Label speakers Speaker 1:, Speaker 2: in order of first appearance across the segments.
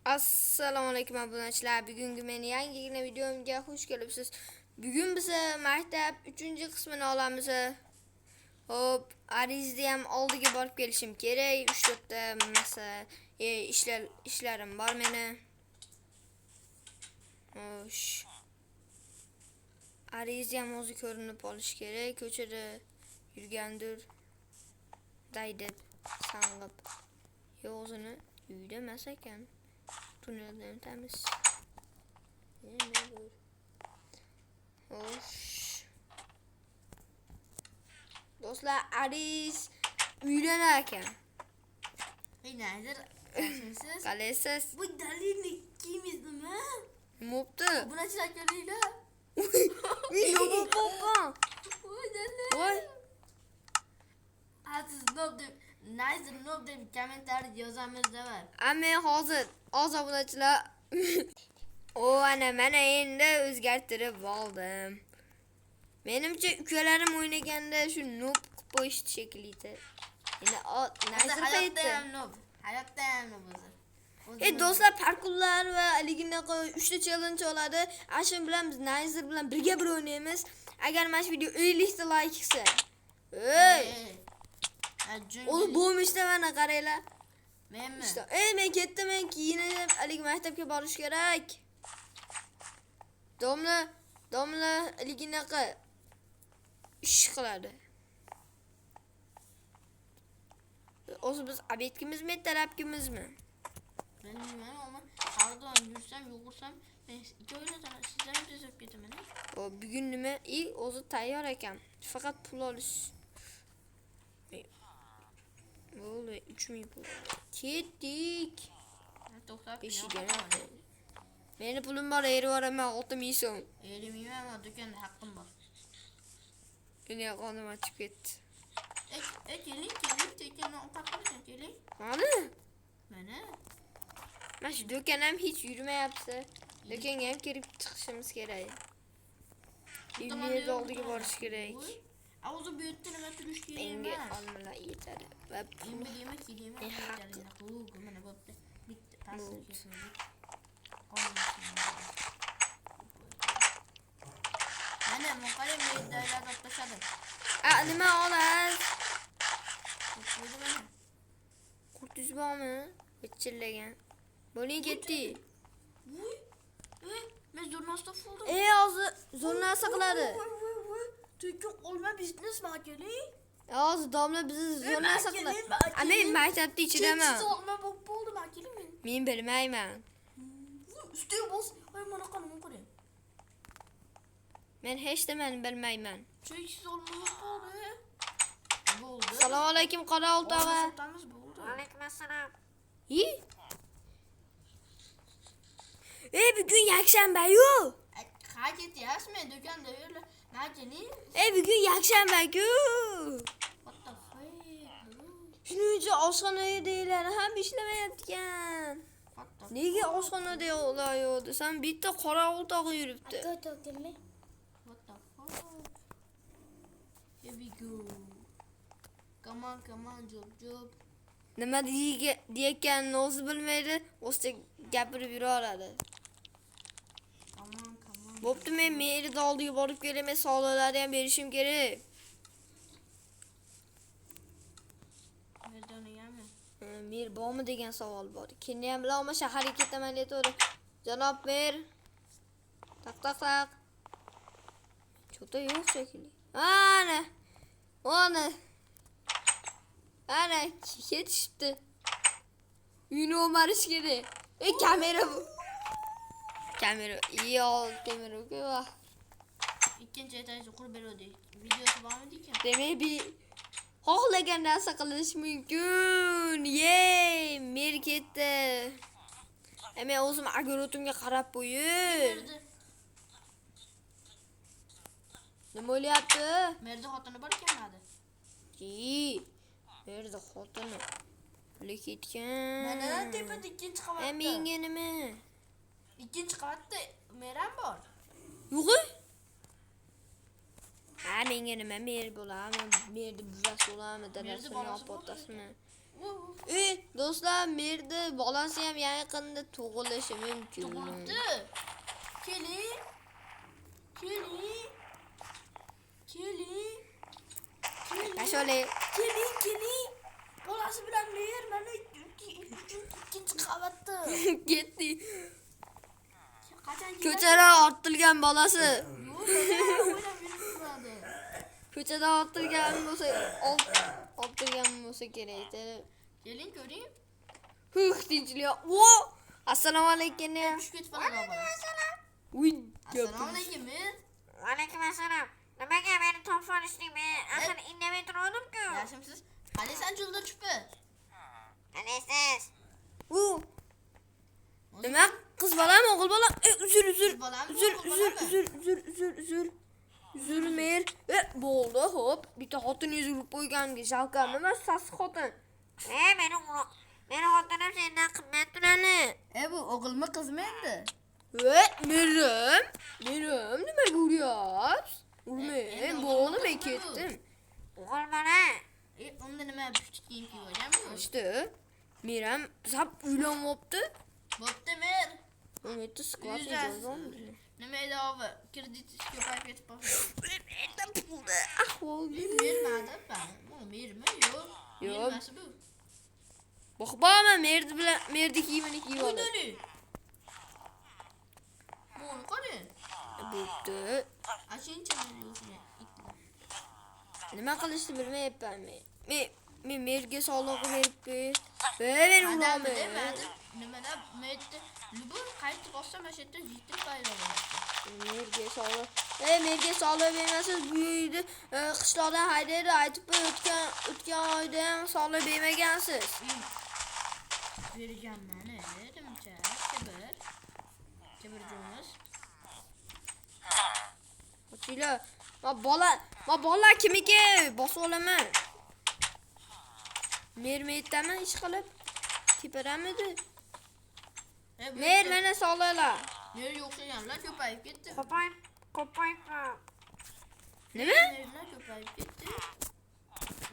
Speaker 1: Assalomu alaykum obunachilar. Bugungi meni yangigina videomga xush kelibsiz. Bugun biz maktab 3-qismini olamiz. Hop, arizni ham oldiga borib kelishim kerak. 3-4 ta masala ishlarim bor meni. Xo'sh. Arizni ham o'zi ko'rinib olish kerak. Ko'chada yurgandir. Daydib, sang'ib. Yo'g'ini uyda emas ekan. Tunneldan tamiz. Xo'sh. Do'stlar, Aris uylanar ekan.
Speaker 2: Naydir, siz?
Speaker 1: Qalaysiz?
Speaker 2: Bu dalilni kiyimiz nima?
Speaker 1: Bo'pti.
Speaker 2: Bunachilar ko'ringlar.
Speaker 1: Yo'q,
Speaker 2: Voy dalil.
Speaker 1: voy.
Speaker 2: Siz Naydir nob deb kommentariyada yozamiz-da var.
Speaker 1: Amma hozir obunachilar. Ana mana endi o'zgartirib oldim. Menimcha ukalarim o'ynaganda shu noob qilib qo'yishdi shekilli. Endi Nazir qaytdi.
Speaker 2: Hayotda ham noob o'zi.
Speaker 1: Do'stlar, parkurlar va aliginaqa 3 ta challenge oladi. Ashun bilan biz Nazir bilan birga o'ynaymiz. Agar mana shu video 50 ta like kelsa. O'zi bo'lmishda mana qaranglar.
Speaker 2: Menmi?
Speaker 1: Men ketdim, men kiyinib alik maktabga borish kerak. Domla aliginaqa ish qiladi. O'zi biz obedkimizmi, talabkimizmi?
Speaker 2: Bilmayman, ammo qardon yursam, yo'g'ursam, men ikki o'yladan sizlarni tezib ketaman.
Speaker 1: Bugun nima? O'zi tayyor ekan. Faqat pul olish. Bo'ldi, 3000 pul. Ketdik.
Speaker 2: To'xtab,
Speaker 1: Meni pulim bor, yeraman 6000 so'm.
Speaker 2: Erimiyman, ammo do'konda haqqim bor.
Speaker 1: Meni qonim ochib ketdi.
Speaker 2: Keling, tekinni o'qib keling.
Speaker 1: Mana?
Speaker 2: Mana.
Speaker 1: Mana shu do'kon ham hech yurmayapti. Do'konga ham kirib chiqishimiz kerak. Uyimiz oldiga borish kerak.
Speaker 2: O'zi bu yerda nima turish kerak
Speaker 1: Menga
Speaker 2: emas.
Speaker 1: olmalar yetadi. Va pul
Speaker 2: Yemak. Mana bo'pti. Bitta pastga kesildi. Mana muqarram yerda aylanib tashladim.
Speaker 1: nima olasiz? Qurtiz bormi? Bichillagan. Bo'ling ketdi.
Speaker 2: Voy. Men zo'rnasta bo'ldim.
Speaker 1: Hozir zo'r narsa qiladi.
Speaker 2: To'yga olma biznes keling.
Speaker 1: Hozir domla bizni zo'r narsa qiladi. Men maktabda ichidaman.
Speaker 2: Siz olma bo'ldi, keling men.
Speaker 1: Men bilmayman.
Speaker 2: Ustiga bos, mana qanday ko'ring.
Speaker 1: Men hech nimani bilmayman.
Speaker 2: Siz olma bo'ldi. Bo'ldi.
Speaker 1: Assalomu alaykum, qora o'rtog'a.
Speaker 2: Bo'ldi.
Speaker 1: Alaykum assalom. Bugun yakshanba-yu.
Speaker 2: Ha ketyapsizmi do'konda yurlar? Keling.
Speaker 1: Bugun yakshanba-ku.
Speaker 2: What the fuck?
Speaker 1: Shuning uchun oshxonaga deyiladi, ham ishlamayotgan. Nega oshxonada yo'qlaydi? Desam, bitta qora o'rtog'i yuribdi.
Speaker 2: What the fuck? Here we go. Come on, job.
Speaker 1: Nima deyotganini o'zi bilmaydi, o'zi gapirib yuraveradi.
Speaker 2: Come on.
Speaker 1: Bo'pti, men merida oldiga borib kelaman, sovg'alarni ham berishim kerak. Mer bormi degan savol bor. Keyin ham bilan shaharga ketaman deb Janob mer. Taq. Chota yo'q shekilli. Ana, ketishdi. Uyni o'marish kerak. Kamera bu. Kamera, kamera-ku.
Speaker 2: Ikkinchi etajni qurib berdik. Videosi bormi ekan?
Speaker 1: Demak, xohlagan narsa qilish mumkin. Mer ketdi. Men o'zim ogorotimga qarab qo'yib. Nima bo'lyapti?
Speaker 2: Merda xotini bor ekanmadi.
Speaker 1: Merda xotini. Puli ketgan.
Speaker 2: Mana tepada ikkinchi qavatda.
Speaker 1: Menga nima?
Speaker 2: Ikkinchi qavatda meram bor.
Speaker 1: Yo'q. Menga nima mer bo'ladimi? Merni buvasi bo'ladimi? Dadasini, otasini. Do'stlar, merdi bolasi ham yaqinda tug'ilishi mumkin.
Speaker 2: Tug'ilibdi. Keling. Keling. Keling.
Speaker 1: Ashole.
Speaker 2: Keling. Bolasi bilan mer mana ikkinchi qavatda.
Speaker 1: Ketdi.
Speaker 2: Qachon
Speaker 1: Ko'chada ortilgan bolasi.
Speaker 2: Yo'q, o'ylab yurib turadi.
Speaker 1: Ko'chada ortilgan bo'lsa kerak.
Speaker 2: Keling ko'ring.
Speaker 1: Tinchlik. Vo! Assalomu alaykum.
Speaker 2: Tushib ketib qoladi bola.
Speaker 1: Uy,
Speaker 2: Assalomu alaykum.
Speaker 3: Alaykum assalom. Nimaga meni topshorishdingmi? Axir indamay turgandim-ku.
Speaker 2: Yaxshimisiz? Qalisan yo'lda chiqib.
Speaker 3: Qalaysiz?
Speaker 1: Nima? Qiz bolami, o'g'il bola? Uzr. Uzr mer. Bo'ldi, xo'p. Bitta xotinni urib qo'yganga shavkam emas, sas xotin.
Speaker 3: Meni xotinim sendan qimmat turadi.
Speaker 2: Bu o'g'ilmi, qizmi endi?
Speaker 1: Merim, nimaga uryapsiz? Urmang, bo'ldi, men ketdim.
Speaker 3: O'g'il bola.
Speaker 2: Unda nima pushti kiyim kiyib olganmi?
Speaker 1: İşte, Meram zap uylanmabdı.
Speaker 2: Bo'pti, mer.
Speaker 1: Umidni siqlab
Speaker 2: Yuzasiz.
Speaker 1: yozgandim.
Speaker 2: Nima edi ovi? Kredit ko'payib ketib qoldi.
Speaker 1: Endi pulni ahvol
Speaker 2: Mermadi, bu mermi? Yo'q.
Speaker 1: Yo'q.
Speaker 2: Mermasi bu.
Speaker 1: Boqbama merdi kiyimini kiyib oldi.
Speaker 2: Qo'ydali. Bo'l qani.
Speaker 1: Bo'pti.
Speaker 2: Achincha yo'qni.
Speaker 1: Nima qilishni bilmayapman men. Men merga soliq beribdi. Men ulaman.
Speaker 2: Nimada metni lubu qaytib bossam mana shu yerda yetib qayraman.
Speaker 1: Merga soliq. Merga soliq bermasiz bu uyni qishloqdan haydaydi, aytib o'tgan oyda ham soliq bermagansiz.
Speaker 2: Berganman, nimcha kibirjo'miz.
Speaker 1: Ochinglar. Ma bola kimiki? Bosib olaman. Mermaytami ish qilib? Teparamidi? Mer mana soliqlar.
Speaker 2: Mer yo'qlaganlar ko'payib ketdi.
Speaker 3: Qo'payib.
Speaker 1: Nima?
Speaker 2: Merlar ko'payib ketdi.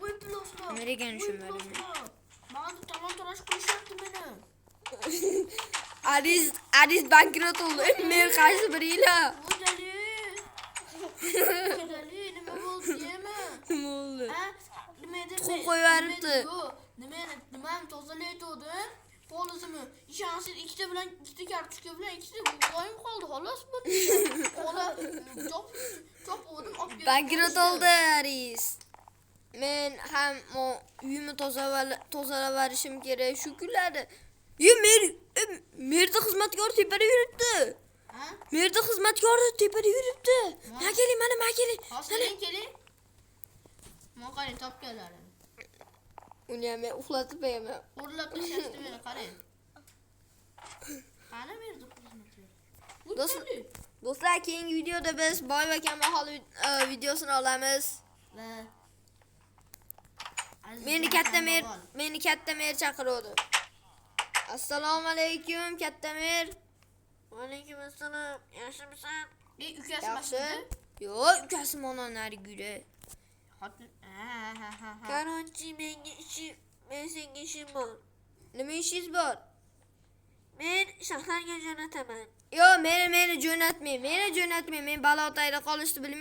Speaker 2: Voy puloslar.
Speaker 1: Nimaga tushunmadim.
Speaker 2: Mana talon taroj qilishyapti meni.
Speaker 1: Ariz bankrot oldi. Mer qaysi biringlar?
Speaker 2: Qo'ydali, nima bo'ldi, yema?
Speaker 1: Nima oldi?
Speaker 2: Nima edi?
Speaker 1: Tuxum qo'yib yuboribdi.
Speaker 2: Nimani tozalayotgandim. Qo'lizimni ishonsiz ikkita bilan ikkita kartochka bilan ikkita qo'yib qoldi, xolos bu. Qo'la chop o'dim olib ketdim.
Speaker 1: Bankrot oldi Ariz. Men ham uyimni tozalayverishim kerak shu kunlarda. Merda xizmatkor tepada yuribdi. Merda xizmatkor tepada yuribdi. Ma keling.
Speaker 2: Keling. Mo'qani topganlar.
Speaker 1: Uni ham men uxlatib qo'yaman.
Speaker 2: O'rlab tashlashdi meni, qarang. Qani merda xizmatkor.
Speaker 1: Do'stlar, keyingi videoda biz boy va kambag'al videosini olamiz. Meni katta mer chaqirdi. Assalomu alaykum, katta mer.
Speaker 3: Va alaykum assalom. Yaxshimisan?
Speaker 2: Ukasi
Speaker 1: Yaxshi.
Speaker 2: mashina.
Speaker 1: Yo'q, ukasi mana narigida.
Speaker 3: Qaronchi, men senga ishim bor.
Speaker 1: Nima ishingiz bor?
Speaker 3: Men shaharga jo'nataman.
Speaker 1: Yo'q, meni jo'natmang. Men balotayda qolishni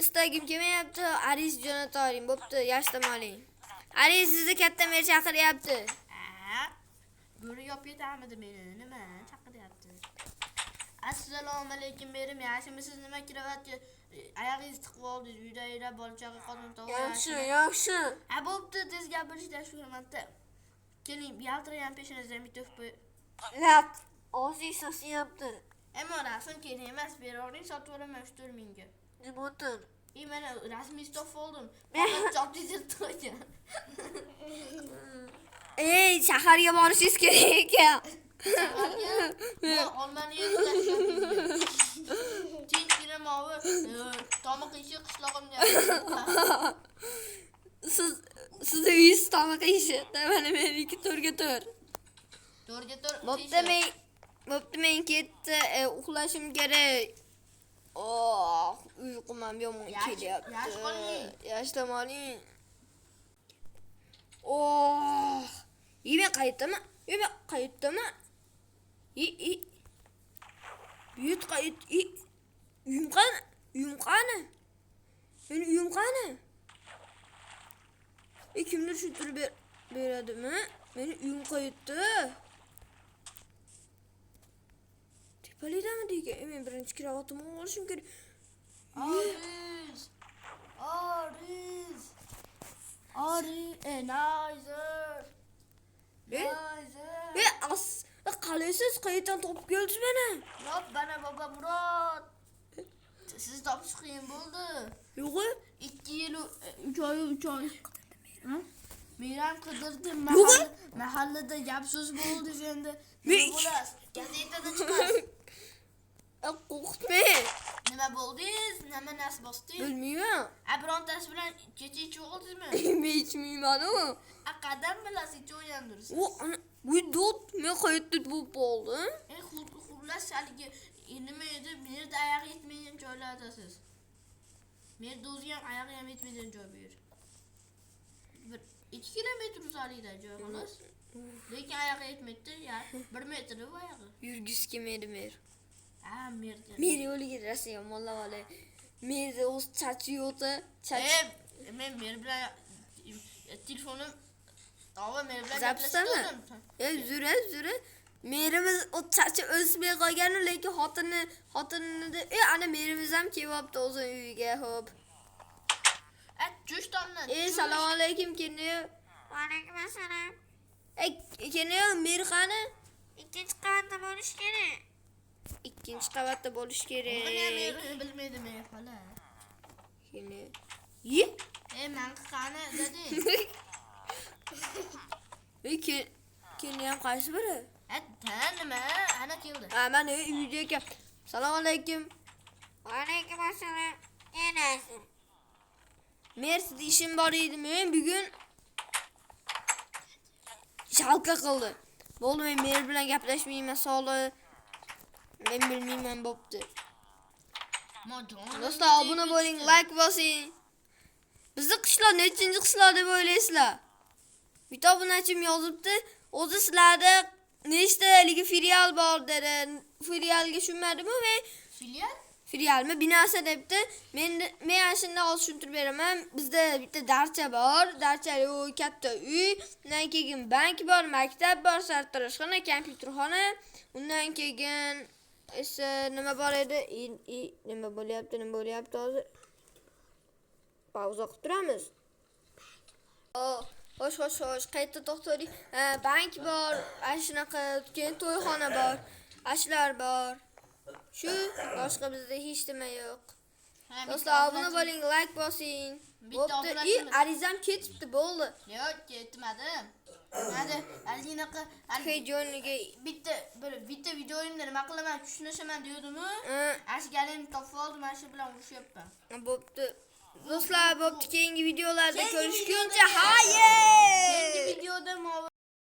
Speaker 1: istagim kelmayapti. Ariz jo'nataring. Bo'pti, yashtam oling. Ariz sizni katta mer chaqiryapti.
Speaker 2: Bo'ri yop ketamidi meni? Nima chaqiryapti? Assalomu alaykum, merim. Yaxshimisiz? Nima kiryapti? Oyog'ingizni tiqib oldingiz. Uyda bola-chaqa xotin to'g'ri.
Speaker 3: Yaxshi.
Speaker 2: Bo'pti, tez gapirishdan shu hurmatda. Keling, yaltiragan peshinangizdan bitta o'pib.
Speaker 3: Lat, og'zing sasiyapti.
Speaker 2: Rasm kerak emas, beravering sotib olaman 3-4 mingga.
Speaker 3: Nima o'tir?
Speaker 2: Mana rasmiy stop oldim. Faqat chop qo'ygan.
Speaker 1: Shaharga borishingiz kerak ekan.
Speaker 2: Olmani yetishlashyapti. Tinchgina movi tomoq ishi qishlog'imga.
Speaker 1: Siz uyingiz tomoq ishi. Mana meniki 4x4.
Speaker 2: 4x4.
Speaker 1: Bo'pti, men ketdi. Uxlashim kerak. Uyqum ham yomon kelyapti. Yashtam oling. Oh. İyi ben kayıttaman. İyi ben kayıttaman. İyi. Büyüt kayıt. İyi. Uyumqani. Meni uyumqani. Kimdir shu beradimi? Meni uyum qaytdi. Tepalidami deyga? Men birinchi kravatimni olishim kerak.
Speaker 2: Nizer.
Speaker 1: Qalaysiz qayerdan topib keldingiz meni?
Speaker 2: Yok bana baba Murat. Siz topish qiyin bo'ldi.
Speaker 1: Yo'q.
Speaker 2: 2 yil 3 oy. Meram qidirdim
Speaker 1: Yo'q.
Speaker 2: mahallada gap so'z bo'ldi endi.
Speaker 1: Men-
Speaker 2: Gazetada chiqasiz.
Speaker 1: Qo'rqitma.
Speaker 2: Nima bo'ldingiz? Nima nas bosdingiz?
Speaker 1: Bilmayman.
Speaker 2: Birontasi bilan kecha ichib oldingizmi?
Speaker 1: Men ichmayman-ku.
Speaker 2: Qadam bilasiz ichib o'yandiriz.
Speaker 1: Bu dot men qayerda bo'lib qoldim?
Speaker 2: Xullas haligi nima edi? Merda oyog'i yetmagan joylardasiz. Merda o'zi ham oyog'i ham yetmagan joy bu yer. Bir 2 kilometr uzoqlikda joy xolos. Lekin oyog'i yetmaydi. Ya 1 metr bu oyog'i.
Speaker 1: Yurgisi kelmaydi mer.
Speaker 2: Merda.
Speaker 1: Mer yo'liga rasa yomonlab olay. Merda o'z chachi yo'qda.
Speaker 2: Men mer bilan telefonim Ava mer bilan
Speaker 1: Zapisami?
Speaker 2: gaplashdim.
Speaker 1: Yura. Merimiz o chachi o'smay qolgan, lekin xotinida ana merimiz ham kelyapti o'zi uyiga, xo'p.
Speaker 2: Jo'sh tomdan.
Speaker 1: Assalomu alaykum, kene.
Speaker 3: Alaykum assalom.
Speaker 1: Kene, mer qani?
Speaker 3: Ikkinchi qavatda bo'lish kerak.
Speaker 1: Ikkinchi qavatda bo'lish kerak.
Speaker 2: Buni bilmaydim men xola.
Speaker 1: Kene. Yi?
Speaker 2: Men qani deding?
Speaker 1: Kene ham qaysi biri?
Speaker 2: Nima? Ana keldi.
Speaker 1: Mana uyda ekan. Assalomu alaykum.
Speaker 3: Alaykum assalom. Yenasiz.
Speaker 1: Mersi ishim bor edi, men bugun shalqa qildi. Bo'ldi, men mer bilan gaplashmayman, soli. Men bilmayman bo'pti. Do'stlar, obuna bo'ling, like bosing. Bizni qishloq nechinchi qishloq deb o'ylaysizlar? Bitta obunachim yozibdi, o'zi sizlarda nechtaligi filial bor dedi. Filialga tushunmadimi men? Filialmi binasi debdi. Men shunday tushuntirib beraman. Bizda bitta darcha bor. Darchali u katta uy, undan keyin bank bor, maktab bor, sartaroshxona, kompyuterxona. Undan keyin esa nima bor edi? Nima bo'lyapti hozir? Pauza qilib turamiz. Xo'sh, qayta to'xtadik. Bank bor, shunaqa, keyin to'yxona bor, ashlar bor. Shu boshqa bizda hech nima yo'q. Do'stlar, obuna bo'ling, like bosing. Bo'pti. Arizam ketibdi, bo'ldi.
Speaker 2: Yo'q, ketmadim. Hadi, alinaqa
Speaker 1: Joniga
Speaker 2: bitta videoyimda nima qilaman, tushunashaman dedim-ku. Ashgalim topib oldim, mana shu bilan urushyapman.
Speaker 1: bo'pti. Do'stlar, bo'pti, keyingi videolarda ko'rishguncha,
Speaker 2: Keyingi videoda